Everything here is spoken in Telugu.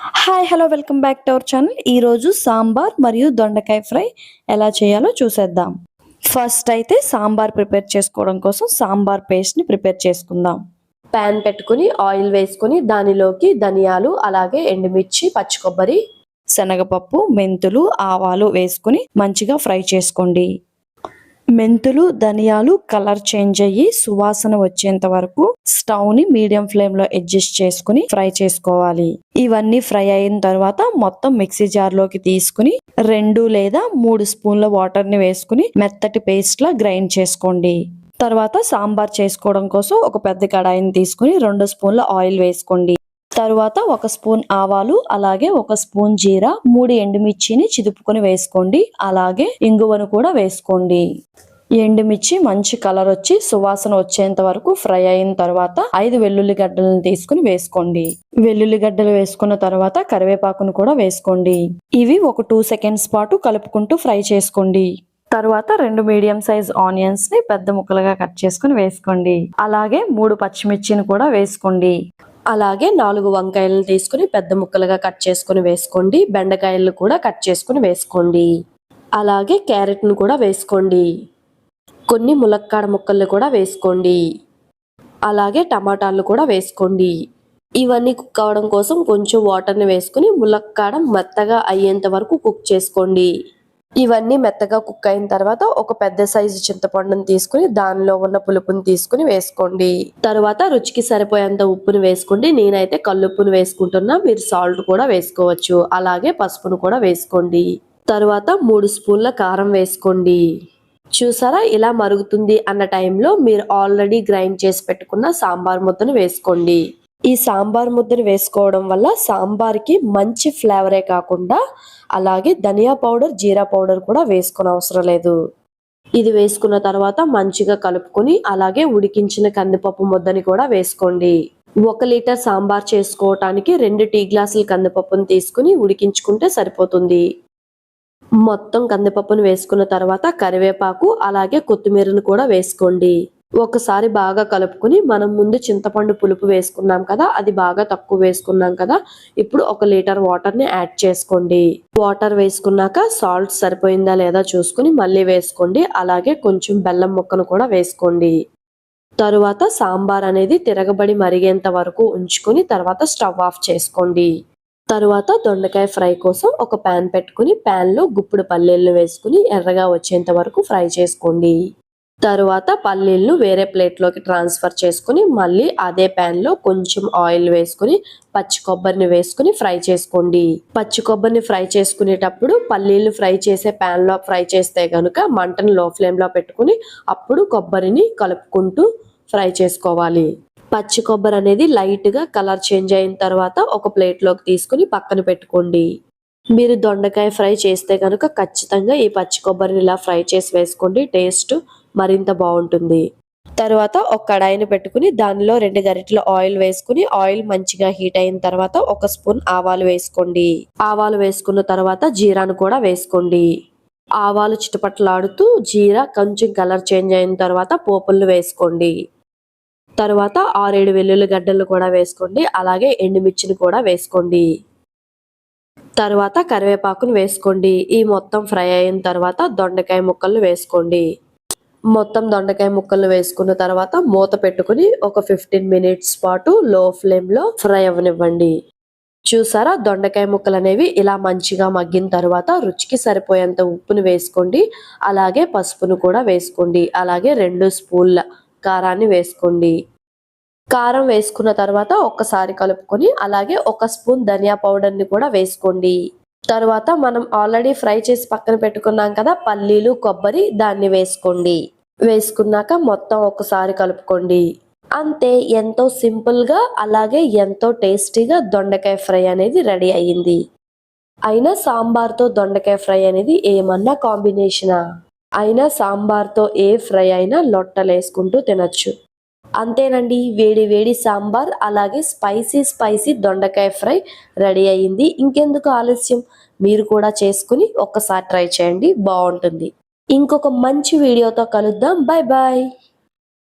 Hi hello welcome back to our channel. ఈరోజు సాంబార్ మరియు దొండకాయ ఫ్రై ఎలా చేయాలో చూసేద్దాం. ఫస్ట్ అయితే సాంబార్ ప్రిపేర్ చేసుకోవడం కోసం సాంబార్ పేస్ట్ని ప్రిపేర్ చేసుకుందాం. ప్యాన్ పెట్టుకుని ఆయిల్ వేసుకుని దానిలోకి ధనియాలు, అలాగే ఎండుమిర్చి, పచ్చి కొబ్బరి, శనగపప్పు, మెంతులు, ఆవాలు వేసుకుని మంచిగా ఫ్రై చేసుకోండి. మెంతులు, ధనియాలు కలర్ చేంజ్ అయ్యి సువాసన వచ్చేంత వరకు స్టవ్ ని మీడియం ఫ్లేమ్ లో అడ్జస్ట్ చేసుకుని ఫ్రై చేసుకోవాలి. ఇవన్నీ ఫ్రై అయిన తర్వాత మొత్తం మిక్సీ జార్ లోకి తీసుకుని 2 లేదా 3 స్పూన్ల వాటర్ ని వేసుకుని మెత్తటి పేస్ట్ లా గ్రైండ్ చేసుకోండి. తర్వాత సాంబార్ చేసుకోవడం కోసం ఒక పెద్ద కడాయిని తీసుకుని 2 స్పూన్ల ఆయిల్ వేసుకోండి. తరువాత 1 స్పూన్ ఆవాలు, అలాగే 1 స్పూన్ జీరా, 3 ఎండుమిర్చిని చిదుపుకొని వేసుకోండి. అలాగే ఇంగువను కూడా వేసుకోండి. ఎండుమిర్చి మంచి కలర్ వచ్చి సువాసన వచ్చేంత వరకు ఫ్రై అయిన తర్వాత 5 వెల్లుల్లి గడ్డలను తీసుకుని వేసుకోండి. వెల్లుల్లి గడ్డలు వేసుకున్న తర్వాత కరివేపాకును కూడా వేసుకోండి. ఇవి ఒక 2 సెకండ్స్ పాటు కలుపుకుంటూ ఫ్రై చేసుకోండి. తర్వాత 2 మీడియం సైజ్ ఆనియన్స్ ని పెద్ద ముక్కలుగా కట్ చేసుకుని వేసుకోండి. అలాగే 3 పచ్చిమిర్చిని కూడా వేసుకోండి. అలాగే 4 వంకాయలను తీసుకుని పెద్ద ముక్కలుగా కట్ చేసుకుని వేసుకోండి. బెండకాయలను కూడా కట్ చేసుకుని వేసుకోండి. అలాగే క్యారెట్ ను కూడా వేసుకోండి. కొన్ని ములక్కాడ ముక్కల్ని కూడా వేసుకోండి. అలాగే టమాటాలు కూడా వేసుకోండి. ఇవన్నీ కుక్ అవడం కోసం కొంచెం వాటర్ని వేసుకుని ములక్కాడ మెత్తగా అయ్యేంత వరకు కుక్ చేసుకోండి. ఇవన్నీ మెత్తగా కుక్ అయిన తర్వాత ఒక పెద్ద సైజు చింతపండును తీసుకుని దానిలో ఉన్న పులుపుని తీసుకుని వేసుకోండి. తర్వాత రుచికి సరిపోయేంత ఉప్పుని వేసుకోండి. నేనైతే కల్లుప్పును వేసుకుంటున్నా, మీరు సాల్ట్ కూడా వేసుకోవచ్చు. అలాగే పసుపును కూడా వేసుకోండి. తర్వాత 3 స్పూన్ల కారం వేసుకోండి. చూసారా, ఇలా మరుగుతుంది అన్న టైంలో మీరు ఆల్రెడీ గ్రైండ్ చేసి పెట్టుకున్న సాంబార్ ముద్దను వేసుకోండి. ఈ సాంబార్ ముద్దను వేసుకోవడం వల్ల సాంబార్కి మంచి ఫ్లేవరే కాకుండా అలాగే ధనియా పౌడర్, జీరా పౌడర్ కూడా వేసుకునే అవసరం లేదు. ఇది వేసుకున్న తర్వాత మంచిగా కలుపుకొని అలాగే ఉడికించిన కందిపప్పు ముద్దని కూడా వేసుకోండి. 1 లీటర్ సాంబార్ చేసుకోవటానికి 2 టీ గ్లాసుల కందిపప్పును తీసుకుని ఉడికించుకుంటే సరిపోతుంది. మొత్తం కందిపప్పును వేసుకున్న తర్వాత కరివేపాకు అలాగే కొత్తిమీరను కూడా వేసుకోండి. ఒకసారి బాగా కలుపుకుని మనం ముందు చింతపండు పులుపు వేసుకున్నాం కదా, అది బాగా తక్కువ వేసుకున్నాం కదా, ఇప్పుడు 1 లీటర్ వాటర్ ని యాడ్ చేసుకోండి. వాటర్ వేసుకున్నాక సాల్ట్ సరిపోయిందా లేదా చూసుకుని మళ్ళీ వేసుకోండి. అలాగే కొంచెం బెల్లం ముక్కను కూడా వేసుకోండి. తరువాత సాంబార్ అనేది తిరగబడి మరిగేంత వరకు ఉంచుకుని తర్వాత స్టవ్ ఆఫ్ చేసుకోండి. తరువాత దొండకాయ ఫ్రై కోసం ఒక ప్యాన్ పెట్టుకుని ప్యాన్ లో గుప్పుడు పల్లీలను వేసుకుని ఎర్రగా వచ్చేంత వరకు ఫ్రై చేసుకోండి. తరువాత పల్లీలను వేరే ప్లేట్లోకి ట్రాన్స్ఫర్ చేసుకుని మళ్ళీ అదే ప్యాన్ లో కొంచెం ఆయిల్ వేసుకుని పచ్చి కొబ్బరిని వేసుకుని ఫ్రై చేసుకోండి. పచ్చి కొబ్బరిని ఫ్రై చేసుకునేటప్పుడు పల్లీలు ఫ్రై చేసే ప్యాన్ లో ఫ్రై చేస్తే గనుక మంటను లో ఫ్లేమ్ లో పెట్టుకుని అప్పుడు కొబ్బరిని కలుపుకుంటూ ఫ్రై చేసుకోవాలి. పచ్చి కొబ్బరి అనేది లైట్ గా కలర్ చేంజ్ అయిన తర్వాత ఒక ప్లేట్లోకి తీసుకుని పక్కన పెట్టుకోండి. మీరు దొండకాయ ఫ్రై చేస్తే కనుక ఖచ్చితంగా ఈ పచ్చి కొబ్బరిని ఇలా ఫ్రై చేసి వేసుకోండి. టేస్ట్ మరింత బాగుంటుంది. తర్వాత ఒక కడాయిని పెట్టుకుని దానిలో 2 గరిటెల ఆయిల్ వేసుకుని ఆయిల్ మంచిగా హీట్ అయిన తర్వాత 1 స్పూన్ ఆవాలు వేసుకోండి. ఆవాలు వేసుకున్న తర్వాత జీరాను కూడా వేసుకోండి. ఆవాలు చిటపట్లాడుతూ జీరా కొంచెం కలర్ చేంజ్ అయిన తర్వాత పోపులను వేసుకోండి. తర్వాత 6-7 వెల్లుల్లి గడ్డలు కూడా వేసుకోండి. అలాగే ఎండుమిర్చిని కూడా వేసుకోండి. తర్వాత కరివేపాకును వేసుకోండి. ఈ మొత్తం ఫ్రై అయిన తర్వాత దొండకాయ ముక్కలను వేసుకోండి. మొత్తం దొండకాయ ముక్కలను వేసుకున్న తర్వాత మూత పెట్టుకుని ఒక 15 మినిట్స్ పాటు లో ఫ్లేమ్ లో ఫ్రై అవ్వనివ్వండి. చూసారా, దొండకాయ ముక్కలు అనేవి ఇలా మంచిగా మగ్గిన తర్వాత రుచికి సరిపోయేంత ఉప్పును వేసుకోండి. అలాగే పసుపును కూడా వేసుకోండి. అలాగే 2 స్పూన్ల కారాన్ని వేసుకోండి. కారం వేసుకున్న తర్వాత ఒక్కసారి కలుపుకొని అలాగే 1 స్పూన్ ధనియా పౌడర్ ని కూడా వేసుకోండి. తర్వాత మనం ఆల్రెడీ ఫ్రై చేసి పక్కన పెట్టుకున్నాం కదా పల్లీలు, కొబ్బరి, దాన్ని వేసుకోండి. వేసుకున్నాక మొత్తం ఒకసారి కలుపుకోండి. అంతే, ఎంతో సింపుల్ గా అలాగే ఎంతో టేస్టీగా దొండకాయ ఫ్రై అనేది రెడీ అయ్యింది. అయినా సాంబార్తో దొండకాయ ఫ్రై అనేది ఏమన్నా కాంబినేషనా? అయినా సాంబార్తో ఏ ఫ్రై అయినా లొట్టలేసుకుంటూ తినొచ్చు. అంతేనండి, వేడి వేడి సాంబార్ అలాగే స్పైసీ దొండకాయ ఫ్రై రెడీ అయ్యింది. ఇంకెందుకు ఆలస్యం, మీరు కూడా చేసుకుని ఒక్కసారి ట్రై చేయండి, బాగుంటుంది. ఇంకొక మంచి వీడియోతో కలుద్దాం. Bye bye.